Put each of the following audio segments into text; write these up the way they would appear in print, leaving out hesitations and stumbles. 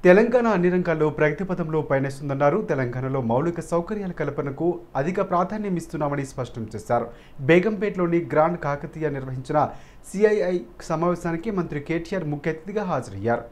తెలంగాణ అన్ని రంగాల్లో ప్రగతి పథంలో పయనిస్తుందన్నారు. తెలంగాణలో మౌలిక సౌకర్యాల కల్పనకు అధిక ప్రాధాన్యం ఇస్తున్నామని స్పష్టం చేశారు. బేగంపేటలోని గ్రాండ్ కాకతీయ నిర్వహించిన సిఐఐ సమావేశానికి మంత్రి కేటీఆర్ ముఖ్య అతిథిగా హాజరయ్యారు.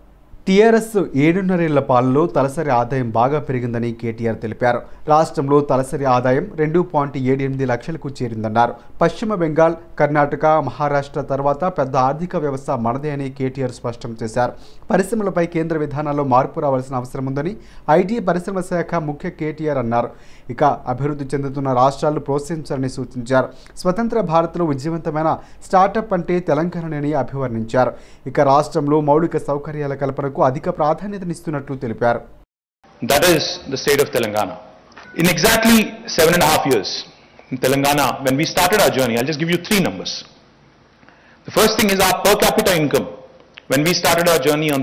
టీఆర్ఎస్ 7.5 ఏళ్ల పాలనలో తలసరి ఆదాయం బాగా పెరిగిందని కేటీఆర్ తెలిపారు. రాష్ట్రంలో తలసరి ఆదాయం 2.78 లక్షలకు చేరిందన్నారు. పశ్చిమ బెంగాల్, కర్ణాటక, మహారాష్ట్ర తర్వాత పెద్ద ఆర్థిక వ్యవస్థ మనదే అని కేటీఆర్ స్పష్టం చేశారు. పరిశ్రమలపై కేంద్ర విధానాల్లో మార్పు రావాల్సిన అవసరం ఉందని ఐటీ పరిశ్రమ శాఖ ముఖ్య కేటీఆర్ అన్నారు. ఇక అభివృద్ధి చెందుతున్న రాష్ట్రాలు ప్రోత్సహించాలని సూచించారు. స్వతంత్ర భారత్లో విజయవంతమైన స్టార్టప్ అంటే తెలంగాణని అభివర్ణించారు. ఇక రాష్ట్రంలో మౌలిక సౌకర్యాల కల్పన అధిక ప్రాధాన్యతనిస్తున్నట్లు తెలిపారు. That is the state of Telangana. In exactly 7.5 years in Telangana, when we started our journey, I'll just give you 3 numbers. The first thing is our per capita income. When we started our journey in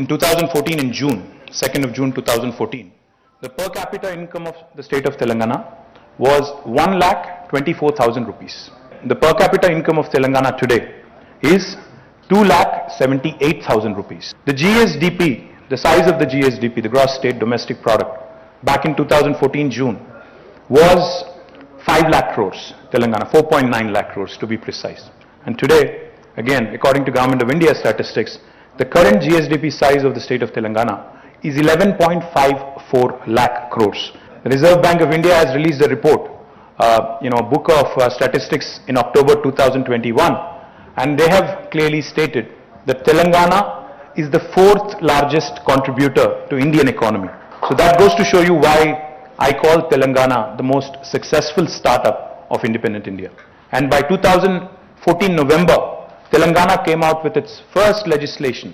2014 in June, 2nd of June 2014, the per capita income of the state of Telangana was 1,24,000 rupees. The per capita income of Telangana today is 2,78,000 rupees. The GSDP, the size of the GSDP, the gross state domestic product, back in 2014 June, was 5 lakh crores, Telangana, 4.9 lakh crores to be precise. And today, again, according to Government of India statistics, the current GSDP size of the state of Telangana is 11.54 lakh crores. The Reserve Bank of India has released a report, a book of statistics in October 2021, and they have clearly stated that Telangana is the 4th largest contributor to Indian economy. So that goes to show you why I call Telangana the most successful startup of independent India. And by 2014 November, Telangana came out with its first legislation,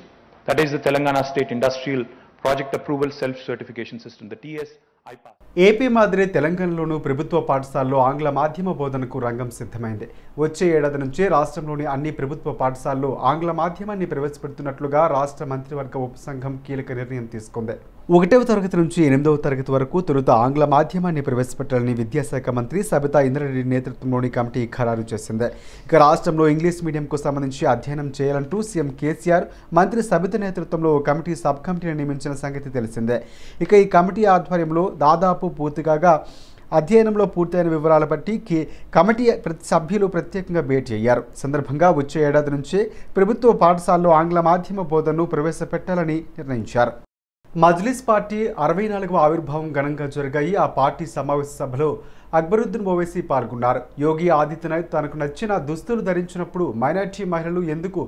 that is the Telangana State Industrial Project Approval Self-Certification System, the TS-IPAS. AP మాదిరి తెలంగాణలోనూ ప్రభుత్వ పాఠశాలలో ఆంగ్ల మాధ్యమ బోధనకు రంగం సిద్ధమైంది. వచ్చే ఏడాది నుంచే రాష్ట్రంలోని అన్ని ప్రభుత్వ పాఠశాలల్లో ఆంగ్ల మాధ్యమాన్ని ప్రవేశపెడుతున్నట్లుగా రాష్ట్ర మంత్రివర్గ ఉపసంఘం కీలక నిర్ణయం తీసుకుంది. 1వ తరగతి నుంచి 8వ తరగతి వరకు తొలుత ఆంగ్ల మాధ్యమాన్ని ప్రవేశపెట్టాలని విద్యాశాఖ మంత్రి సబితా ఇంద్రారెడ్డి నేతృత్వంలోని కమిటీ ఖరారు చేసింది. ఇక రాష్ట్రంలో ఇంగ్లీష్ మీడియంకు సంబంధించి అధ్యయనం చేయాలంటూ సీఎం కేసీఆర్ మంత్రి సబిత నేతృత్వంలో కమిటీ సబ్ కమిటీని నియమించిన సంగతి తెలిసిందే. ఇక ఈ కమిటీ ఆధ్వర్యంలో దాదాపు పూర్తిగా అధ్యయనంలో పూర్తయిన వివరాల బట్టి కమిటీ సభ్యులు ప్రత్యేకంగా భేటీ అయ్యారు. సందర్భంగా వచ్చే ఏడాది నుంచే ప్రభుత్వ పాఠశాలలో ఆంగ్ల మాధ్యమ బోధనను ప్రవేశపెట్టాలని నిర్ణయించారు. మజ్లిస్ పార్టీ 64వ ఆవిర్భావం ఘనంగా జరిగాయి. ఆ పార్టీ సమావేశ సభలో అక్బరుద్దీన్ ఓవైసీ పాల్గొన్నారు. యోగి ఆదిత్యనాథ్ తనకు నచ్చిన దుస్తులు ధరించినప్పుడు మైనార్టీ మహిళలు ఎందుకు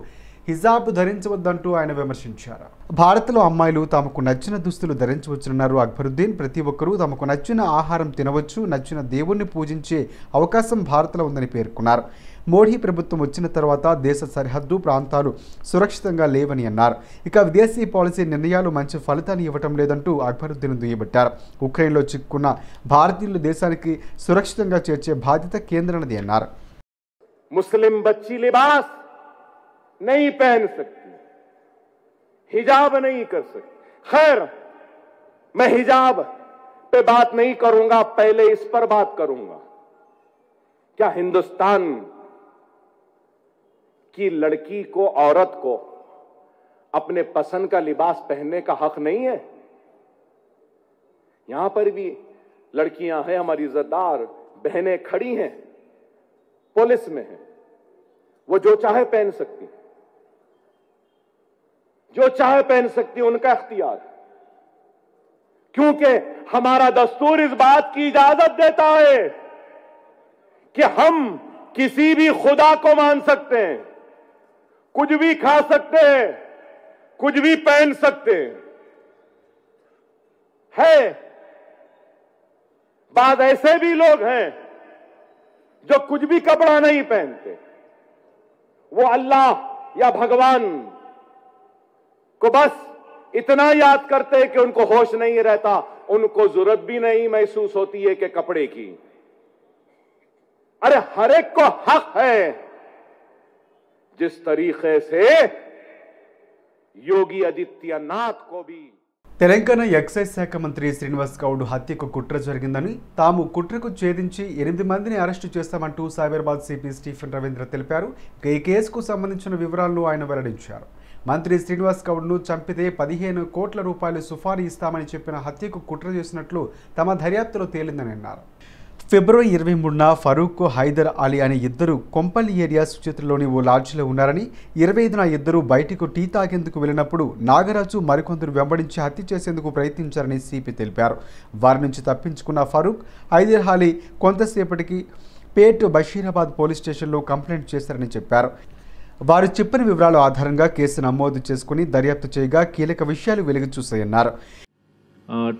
హిజాబ్ ధరించవద్దంటూ ఆయన విమర్శించారు. భారత్లో అమ్మాయిలు తమకు నచ్చిన దుస్తులు ధరించవచ్చునన్నారు అక్బరుద్దీన్. ప్రతి ఒక్కరూ తమకు నచ్చిన ఆహారం తినవచ్చు, నచ్చిన దేవుణ్ణి పూజించే అవకాశం భారత్లో ఉందని పేర్కొన్నారు. మోడీ ప్రభుత్వం వచ్చిన తర్వాత దేశ సరిహద్దు ప్రాంతాలు సురక్షితంగా లేవని అన్నారు. ఇక విదేశీ పాలసీ నిర్ణయాలు మంచి ఫలితాన్ని ఇవ్వటం లేదంటూ అక్బరుద్దీన్ దుయ్యబట్టారు. ఉక్రెయిన్లో చిక్కున్న భారతీయులు దేశానికి సురక్షితంగా చేర్చే బాధ్యత కేంద్రనది అన్నారు. ముస్లిం బచ్చి లిబాస్ नहीं पहन सकती, हिजाब नहीं कर सकती. खैर, मैं हिजाब पे बात नहीं करूंगा, पहले इस पर बात करूंगा. क्या हिंदुस्तान की लड़की को, औरत को अपने पसंद का लिबास पहनने का हक नहीं है? यहां पर भी लड़कियां हैं, हमारी इज्जतदार बहनें खड़ी हैं, पुलिस में हैं, वो जो चाहे पहन सकती, जो चाहे पहन सकती, उनका इख्तियार. क्योंकि हमारा दस्तूर इस बात की इजाजत देता है कि हम किसी भी खुदा को मान सकते हैं, कुछ भी खा सकते हैं, कुछ भी पहन सकते हैं. है बाद ऐसे भी लोग हैं जो कुछ भी कपड़ा नहीं पहनते, वो अल्लाह या भगवान को बस इतना याद करते हैं कि उनको होश नहीं रहता, उनको जरूरत भी नहीं महसूस होती है कि कपड़े की. अरे हर एक को हक है. जिस तरीके से योगी आदित्यनाथ को भी తెలంగాణ ఎక్సైజ్ శాఖ మంత్రి శ్రీనివాస్ గౌడ్ హత్యకు కుట్ర జరిగిందని, తాము కుట్రకు ఛేదించి 8 మందిని అరెస్టు చేస్తామంటూ సైబరాబాద్ సిపి స్టీఫెన్ రవీంద్ర తెలిపారు. ఈ కేసుకు సంబంధించిన వివరాలను ఆయన వెల్లడించారు. మంత్రి శ్రీనివాస్ గౌడ్ను చంపితే 15 కోట్ల రూపాయలు సుఫారీ ఇస్తామని చెప్పిన హత్యకు కుట్ర చేసినట్లు తమ దర్యాప్తులో తేలిందని అన్నారు. ఫిబ్రవరి 23న ఫరూక్, హైదర్ అలీ అనే ఇద్దరు కొంపల్లి ఏరియా సుచిత్రలోని ఓ లాడ్జిలో ఉన్నారని, 25న ఇద్దరు బయటకు టీ తాగేందుకు వెళ్ళినప్పుడు నాగరాజు మరికొందరు వెంబడించి హత్య చేసేందుకు ప్రయత్నించారని సిపి తెలిపారు. వారి నుంచి తప్పించుకున్న ఫరూక్, హైదర్ అలీ కొంతసేపటికి పేట్ బషీరాబాద్ పోలీస్ స్టేషన్లో కంప్లైంట్ చేశారని చెప్పారు. వారు చెప్పిన వివరాల ఆధారంగా కేసు నమోదు చేసుకుని దర్యాప్తు చేయగా కీలక విషయాలు వెలుగు చూశాయన్నారు.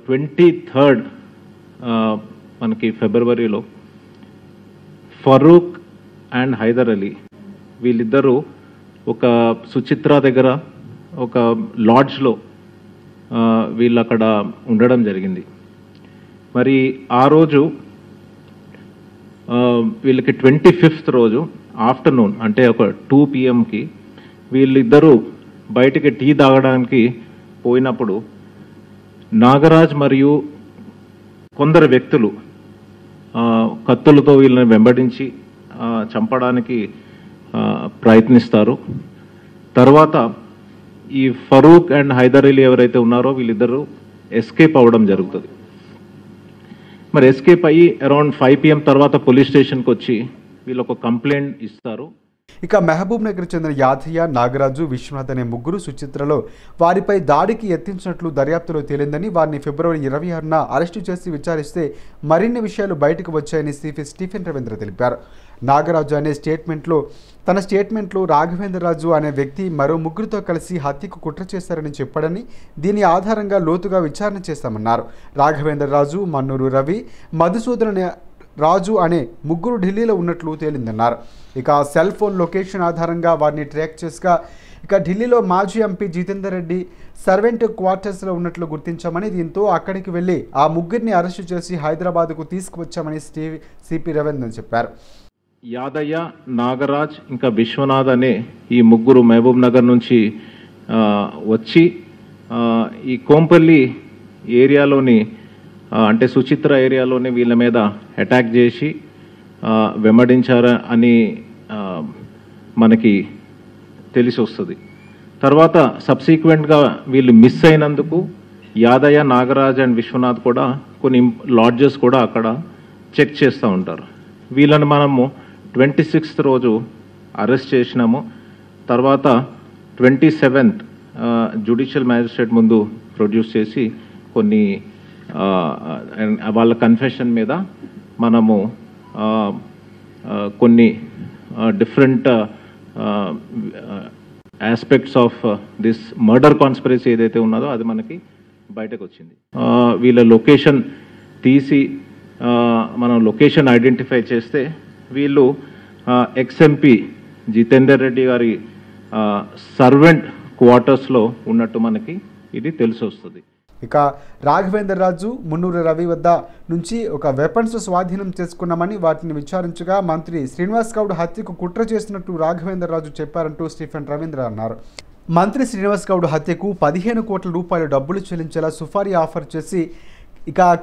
23rd మనకి ఫిబ్రవరిలో ఫరూక్ అండ్ హైదర్ అలీ వీళ్ళిద్దరూ ఒక సుచిత్ర దగ్గర ఒక లాడ్జ్లో వీళ్ళు అక్కడ ఉండడం జరిగింది. మరి ఆ రోజు వీళ్ళకి 25th రోజు ఆఫ్టర్నూన్ అంటే ఒక 2 PM వీళ్ళిద్దరూ బయటికి టీ తాగడానికి పోయినప్పుడు నాగరాజ్ మరియు కొందరు వ్యక్తులు కత్తులతో వీళ్ళని వెంబడించి చంపడానికి ప్రయత్నిస్తారు. తర్వాత ఈ ఫరూక్ అండ్ హైదర్ అలీ ఎవరైతే ఉన్నారో వీళ్ళిద్దరూ ఎస్కేప్ అవ్వడం జరుగుతుంది. మరి ఎస్కేప్ అయ్యి అరౌండ్ 5 PM తర్వాత పోలీస్ స్టేషన్కి వచ్చి వీళ్ళు ఒక కంప్లైంట్ ఇస్తారు. ఇక మహబూబ్ నగర్ చెందిన యాదయ్య, నాగరాజు, విశ్వనాథ్ అనే ముగ్గురు సుచిత్రలో వారిపై దాడికి యత్నించినట్లు దర్యాప్తులో తేలిందని, వారిని ఫిబ్రవరి 26న అరెస్టు చేసి విచారిస్తే మరిన్ని విషయాలు బయటకు వచ్చాయని సిపి స్టీఫెన్ రవీంద్ర తెలిపారు. నాగరాజు అనే తన స్టేట్మెంట్లో రాఘవేంద్రరాజు అనే వ్యక్తి మరో ముగ్గురితో కలిసి హత్యకు కుట్ర చేశారని చెప్పాడని, దీని ఆధారంగా లోతుగా విచారణ చేశామన్నారు. రాఘవేంద్రరాజు, మన్నూరు రవి, మధుసూదన్ రాజు అనే ముగ్గురు ఢిల్లీలో ఉన్నట్లు తేలిందన్నారు. ఇక సెల్ ఫోన్ లొకేషన్ ఆధారంగా వారిని ట్రాక్ చేసుగా ఢిల్లీలో మాజీ ఎంపీ జితేందర్ రెడ్డి సర్వెంట్ క్వార్టర్స్లో ఉన్నట్లు గుర్తించామని, దీంతో అక్కడికి వెళ్లి ఆ ముగ్గురిని అరెస్టు చేసి హైదరాబాద్కు తీసుకువచ్చామని సిపి రవీంద్ర చెప్పారు. యాదయ్య, నాగరాజ్ ఇంకా విశ్వనాథ్ అనే ఈ ముగ్గురు మహబూబ్ నగర్ నుంచి వచ్చి ఈ కోంపల్లి ఏరియాలోని అంటే సుచిత్ర ఏరియాలోనే వీళ్ళ మీద అటాక్ చేసి వెంబడించారా అని మనకి తెలిసి వస్తుంది. తర్వాత సబ్సిక్వెంట్గా వీళ్ళు మిస్ అయినందుకు యాదయ్య, నాగరాజ్ అండ్ విశ్వనాథ్ కూడా కొన్ని లాడ్జెస్ కూడా అక్కడ చెక్ చేస్తూ ఉంటారు. వీళ్ళని మనము 26th రోజు అరెస్ట్ చేసినాము. తర్వాత 27th జ్యుడిషియల్ మ్యాజిస్ట్రేట్ ముందు ప్రొడ్యూస్ చేసి కొన్ని వాళ్ళ కన్ఫెషన్ మీద మనము కొన్ని different aspects of this murder conspiracy ఏదైతే ఉన్నదో అది మనకి బయటకు వచ్చింది. వీళ్ళ లొకేషన్ తీసి మనం లొకేషన్ ఐడెంటిఫై చేస్తే వీళ్ళు ఎక్స్ఎంపీ జితేందర్ రెడ్డి గారి సర్వెంట్ క్వార్టర్స్లో ఉన్నట్టు మనకి ఇది తెలిసి వస్తుంది. ఇక రాఘవేంద్రరాజు, మున్నూరు రవి వద్ద నుంచి ఒక వెపన్స్ స్వాధీనం చేసుకున్నామని, వాటిని విచారించగా మంత్రి శ్రీనివాస్ గౌడ్ హత్యకు కుట్ర చేసినట్టు రాఘవేంద్రరాజు చెప్పారంటూ స్టీఫెన్ రవీంద్ర అన్నారు. మంత్రి శ్రీనివాస్ గౌడ్ హత్యకు 15 కోట్ల రూపాయలు డబ్బులు చెల్లించేలా సుఫారీ ఆఫర్ చేసి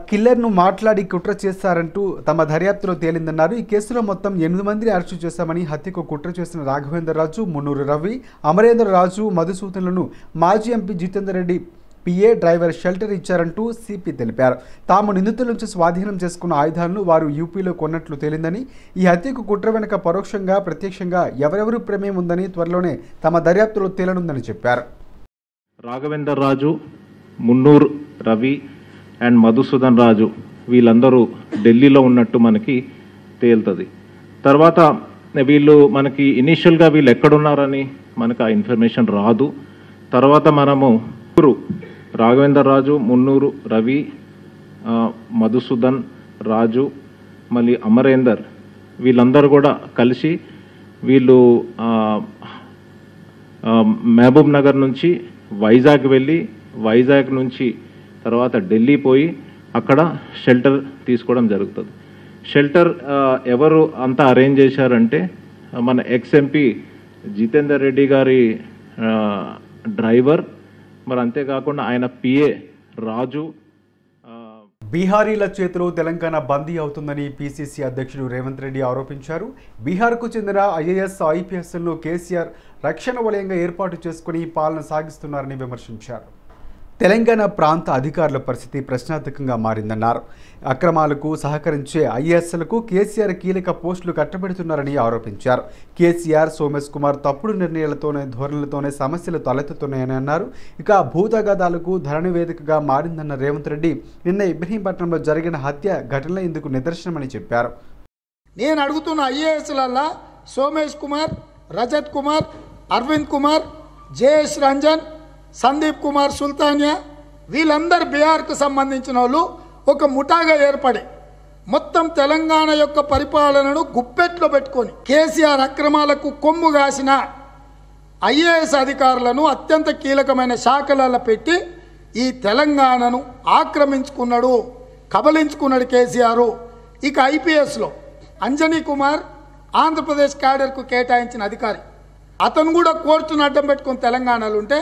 కిల్లర్ను మాట్లాడి కుట్ర చేశారంటూ తమ దర్యాప్తులో తేలిందన్నారు. ఈ కేసులో మొత్తం 8 మందిని అరెస్టు చేశామని, హత్యకు కుట్ర చేసిన రాఘవేంద్రరాజు, మున్నూరు రవి, అమరేంద్ర రాజు, మధుసూదన్లను మాజీ MP Jitender Reddy PA driver shelter ఇచ్చారంటూ సిపి తెలిపారు. తాము నిందితుల నుంచి స్వాధీనం చేసుకున్న ఆయుధాలను వారు యూపీలో కొన్నట్లు తేలిందని, ఈ హత్యకు కుట్ర వెనుక పరోక్షంగా ప్రత్యక్షంగా ఎవరెవరు ప్రమేయం ఉందని త్వరలోనే తమ దర్యాప్తులో తేలనుందని చెప్పారు. రాఘవేందర్ రాజు, మున్నూరు రవి అండ్ మధుసూదన్ రాజు వీళ్ళందరూ ఢిల్లీలో ఉన్నట్టు మనకి తేలుతుంది. తర్వాత వీళ్ళు మనకి ఇనీషియల్గా వీళ్ళు ఎక్కడున్నారని మనకు ఆ ఇన్ఫర్మేషన్ రాదు. తర్వాత మనము రాఘవేందర్ రాజు, మున్నూరు రవి, మధుసూదన్ రాజు, మళ్ళీ అమరేందర్ వీళ్ళందరూ కూడా కలిసి వీళ్ళు మహబూబ్ నగర్ నుంచి వైజాగ్ వెళ్ళి, వైజాగ్ నుంచి తర్వాత ఢిల్లీ పోయి అక్కడ షెల్టర్ తీసుకోవడం జరుగుతుంది. షెల్టర్ ఎవరు అంతా అరేంజ్ చేశారంటే మన ఎక్స్ఎంపీ జితేందర్ రెడ్డి గారి డ్రైవర్, మరి అంతేకాకుండా ఆయన పిఏ రాజు. బీహారీల చేతిలో తెలంగాణ బందీ అవుతుందని పీసీసీ అధ్యక్షుడు రేవంత్ రెడ్డి ఆరోపించారు. బీహార్కు చెందిన ఐఏఎస్, ఐపీఎస్లను కేసీఆర్ రక్షణ వలయంగా ఏర్పాటు చేసుకుని పాలన సాగిస్తున్నారని విమర్శించారు. తెలంగాణ ప్రాంత అధికారుల పరిస్థితి ప్రశ్నార్థకంగా మారిందన్నారు. అక్రమాలకు సహకరించే ఐఏఎస్లకు కేసీఆర్ కీలక పోస్టులు కట్టబెడుతున్నారని ఆరోపించారు. కేసీఆర్, సోమేష్ కుమార్ తప్పుడు నిర్ణయాలతోనే ధోరణులతోనే సమస్యలు తలెత్తుతున్నాయని అన్నారు. ఇక భూతగాదాలకు ధరణి వేదికగా మారిందన్న రేవంత్ రెడ్డి నిన్న ఇబ్రహీంపట్నంలో జరిగిన హత్య ఘటనలో ఇందుకు నిదర్శనమని చెప్పారు. నేను అడుగుతున్న ఐఏఎస్లల్లా సోమేష్ కుమార్, రజత్ కుమార్, అరవింద్ కుమార్, జయేష్ రంజన్, సందీప్ కుమార్ సుల్తానియా వీళ్ళందరూ బీహార్కు సంబంధించిన వాళ్ళు ఒక ముఠాగా ఏర్పడి మొత్తం తెలంగాణ యొక్క పరిపాలనను గుప్పెట్లో పెట్టుకొని కేసీఆర్ అక్రమాలకు కొమ్ము కాసిన ఐఏఎస్ అధికారులను అత్యంత కీలకమైన శాఖలలో పెట్టి ఈ తెలంగాణను ఆక్రమించుకున్నాడు, కబలించుకున్నాడు కేసీఆర్. ఇక ఐపీఎస్లో అంజనీ కుమార్ ఆంధ్రప్రదేశ్ క్యాడర్కు కేటాయించిన అధికారి, అతను కూడా కోర్టును అడ్డం పెట్టుకుని తెలంగాణలో ఉంటే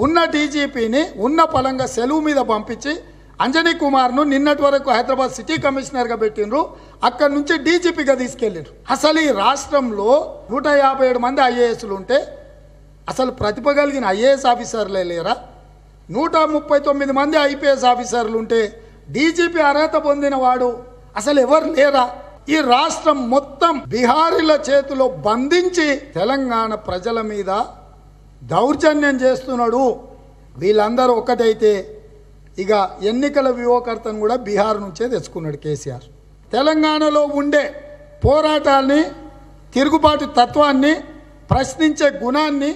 ఉన్న డీజీపీని ఉన్న పలంగా సెలవు మీద పంపించి అంజనీ కుమార్ను నిన్నటి వరకు హైదరాబాద్ సిటీ కమిషనర్గా పెట్టినరు, అక్కడి నుంచి డీజీపీగా తీసుకెళ్ళిండ్రు. అసలు ఈ రాష్ట్రంలో 157 మంది ఐఏఎస్లు ఉంటే అసలు ప్రతిభ కలిగిన ఐఏఎస్ ఆఫీసర్లే లేరా? 139 మంది ఐపీఎస్ ఆఫీసర్లు ఉంటే డీజీపీ అర్హత పొందిన వాడు అసలు ఎవరు లేరా? ఈ రాష్ట్రం మొత్తం బీహారీల చేతిలో బంధించి తెలంగాణ ప్రజల మీద దౌర్జన్యం చేస్తున్నాడు. వీళ్ళందరూ ఒకటైతే ఇక ఎన్నికల వ్యూహకర్తను కూడా బీహార్ నుంచే తెచ్చుకున్నాడు కేసీఆర్. తెలంగాణలో ఉండే పోరాటాన్ని, తిరుగుబాటు తత్వాన్ని, ప్రశ్నించే గుణాన్ని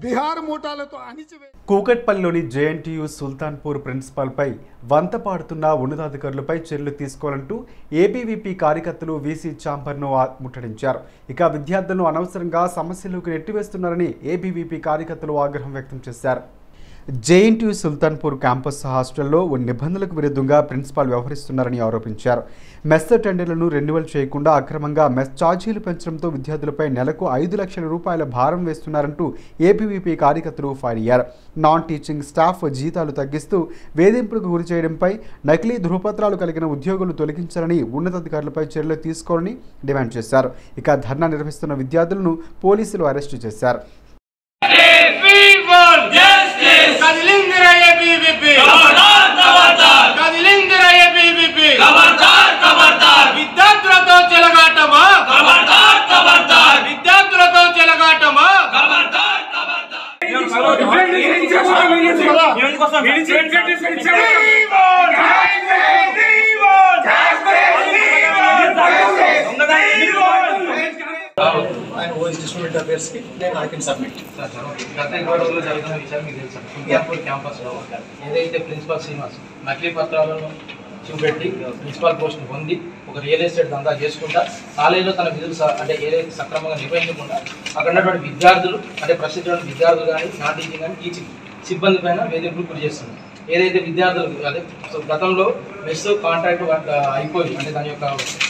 బీహార్ మూటాలతో అణిచివే. కూకట్పల్లిలోని జేఎన్టీయూ సుల్తాన్పూర్ ప్రిన్సిపాల్పై వంత పాడుతున్న ఉన్నతాధికారులపై చర్యలు తీసుకోవాలంటూ ఏబీవీపీ కార్యకర్తలు వీసీ ఛాంబర్ను ముట్టడించారు. ఇక విద్యార్థులను అనవసరంగా సమస్యలోకి నెట్టివేస్తున్నారని ఏబీవీపీ కార్యకర్తలు ఆగ్రహం వ్యక్తం చేశారు. జేఎన్టీయూ సుల్తాన్పూర్ క్యాంపస్ హాస్టల్లో నిబంధనలకు విరుద్ధంగా ప్రిన్సిపాల్ వ్యవహరిస్తున్నారని ఆరోపించారు. మెస్ టెండర్లను రెన్యువల్ చేయకుండా అక్రమంగా మెస్ ఛార్జీలు పెంచడంతో విద్యార్థులపై నెలకు 5 లక్షల రూపాయల భారం వేస్తున్నారంటూ ఏబీవీపీ కార్యకర్తలు ఫైర్ అయ్యారు. నాన్ టీచింగ్ స్టాఫ్ జీతాలు తగ్గిస్తూ వేధింపులకు గురి చేయడంపై, నకిలీ ధృవపత్రాలు కలిగిన ఉద్యోగులు తొలగించాలని, ఉన్నతాధికారులపై చర్యలు తీసుకోవాలని డిమాండ్ చేశారు. ఇక ధర్నా నిర్వహిస్తున్న విద్యార్థులను పోలీసులు అరెస్టు చేశారు. విద్యార్థులతో చెలగాటమా, విద్యార్థులతో చెలగాటమా. ఆయన ఓఎస్ డిస్ట్రిబ్యూట్ అఫేర్స్కి నేను ఐ కెన్ సబ్మిట్. గత 20 రోజుల్లో జరుగుతున్న విషయాలు మీకు తెలుసు. సుల్తాన్పూర్ క్యాంపస్లో ఏదైతే ప్రిన్సిపాల్ శ్రీనివాస్ నకిలీ పత్రాలను చూపెట్టి ప్రిన్సిపాల్ పోస్ట్ని పొంది ఒక రియల్ ఎస్టేట్ దందా చేసుకుంటా కాలేజీలో తన విధులు అంటే ఏదైతే సక్రమంగా నిర్వహించకుండా అక్కడ ఉన్నటువంటి విద్యార్థులు అంటే ప్రస్తుతం విద్యార్థులు కానీ, నాన్ టీచింగ్ కానీ, టీచింగ్ సిబ్బంది పైన వేధింపులు గురి చేస్తుంది. ఏదైతే విద్యార్థులు అదే గతంలో మెస్ కాంట్రాక్ట్ అయిపోయి అంటే దాని యొక్క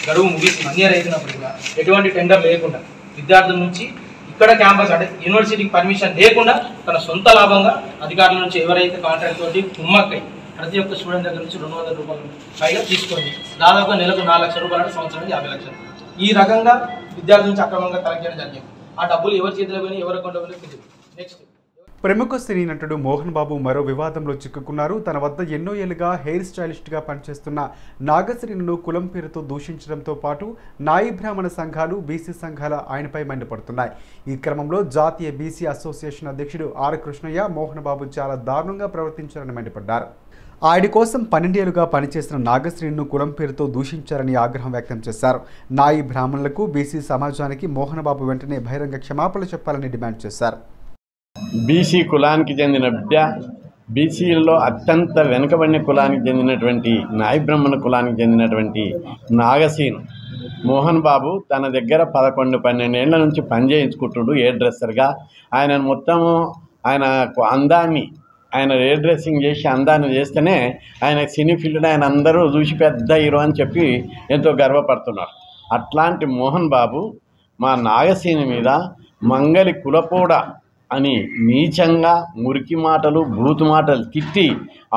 గడువు ముగిసి 1 year అవుతున్నప్పుడు కూడా ఎటువంటి టెండర్ లేకుండా విద్యార్థుల నుంచి ఇక్కడ క్యాంపస్ అంటే యూనివర్సిటీకి పర్మిషన్ లేకుండా తన సొంత లాభంగా అధికారుల నుంచి ఎవరైతే కాంట్రాక్ట్ తోటి కుమ్మక్కై ప్రతి ఒక్క స్టూడెంట్ దగ్గర నుంచి 200 రూపాయలు పైగా తీసుకొని దాదాపుగా నెలకు 4 లక్షల రూపాయలు అంటే సంవత్సరానికి 50 లక్షలు ఈ రకంగా విద్యార్థుల నుంచి అక్రమంగా కలెక్ట్ చేయడం జరిగింది. ఆ డబ్బులు ఎవరి చేతిలో పోయినా ఎవరి అకౌంట్లో పోయినా తెలియదు. నెక్స్ట్ ప్రముఖ సినీ నటుడు మోహన్ బాబు మరో వివాదంలో చిక్కుకున్నారు. తన వద్ద ఎన్నో ఏళ్లుగా హెయిర్ స్టైలిస్ట్గా పనిచేస్తున్న నాగశ్రీను కులం పేరుతో దూషించడంతో పాటు నాయి బ్రాహ్మణ సంఘాలు, బీసీ సంఘాల ఆయనపై మండిపడుతున్నాయి. ఈ క్రమంలో జాతీయ బీసీ అసోసియేషన్ అధ్యక్షుడు ఆర్ కృష్ణయ్య మోహన్ బాబు చాలా దారుణంగా ప్రవర్తించారని మండిపడ్డారు. ఆయన కోసం 12 ఏళ్లుగా పనిచేసిన నాగశ్రీను కులం పేరుతో దూషించారని ఆగ్రహం వ్యక్తం చేశారు. నాయి బ్రాహ్మణులకు, బీసీ సమాజానికి మోహన్ బాబు వెంటనే బహిరంగ క్షమాపణలు చెప్పాలని డిమాండ్ చేశారు. బీసీ కులానికి చెందిన బిడ్డ, బీసీల్లో అత్యంత వెనుకబడిన కులానికి చెందినటువంటి నాయి బ్రాహ్మణ కులానికి చెందినటువంటి నాగశ్రీను మోహన్ బాబు తన దగ్గర 11-12 ఏళ్ల నుంచి పనిచేయించుకుంటుడు హెయిర్ డ్రెస్సర్గా. ఆయన మొత్తము ఆయన అందాన్ని ఆయన హెయిర్ డ్రెస్సింగ్ చేసి అందాన్ని చేస్తేనే ఆయన సినీ ఫీల్డ్ ఆయన అందరూ చూసి పెద్ద హీరో అని చెప్పి ఎంతో గర్వపడుతున్నారు. అట్లాంటి మోహన్ బాబు మా నాగశ్రీని మీద మంగలి కులపోడ అని నీచంగా మురికి మాటలు బూతు మాటలు తిట్టి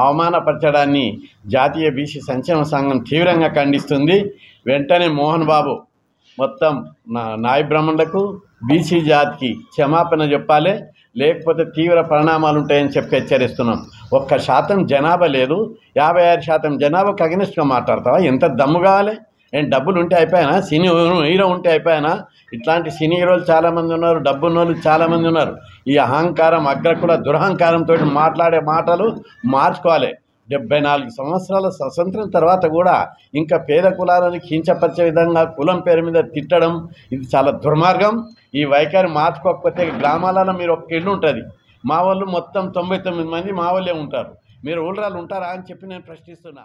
అవమానపరచడాన్ని జాతీయ బీసీ సంక్షేమ సంఘం తీవ్రంగా ఖండిస్తుంది. వెంటనే మోహన్ బాబు మొత్తం నాయ బ్రాహ్మణులకు బీసీ జాతికి క్షమాపణ చెప్పాలి, లేకపోతే తీవ్ర పరిణామాలు ఉంటాయని చెప్పి హెచ్చరిస్తున్నాం. 1% జనాభా లేదు, 56% జనాభాకు అగెనిస్ట్గా మాట్లాడతావా? ఎంత దమ్ము కావాలి? ఏం డబ్బులు ఉంటే అయిపోయానా? సినీ హీరో ఉంటే అయిపోయానా? ఇట్లాంటి సినీ హీరోలు చాలామంది ఉన్నారు, డబ్బున్న వాళ్ళు చాలామంది ఉన్నారు. ఈ అహంకారం, అగ్రకుల దురహంకారంతో మాట్లాడే మాటలు మార్చుకోవాలి. 74 సంవత్సరాల స్వతంత్రం తర్వాత కూడా ఇంకా పేద కులాలను కించపరిచే విధంగా కులం పేరు మీద తిట్టడం ఇది చాలా దుర్మార్గం. ఈ వైఖరి మార్చుకోకపోతే గ్రామాలలో మీరు ఒక ఇల్లు ఉంటుంది, మా వాళ్ళు మొత్తం 99 మంది మా వాళ్ళే ఉంటారు, మీరు ఊళ్ళరాలు ఉంటారా అని చెప్పి నేను ప్రశ్నిస్తున్నా.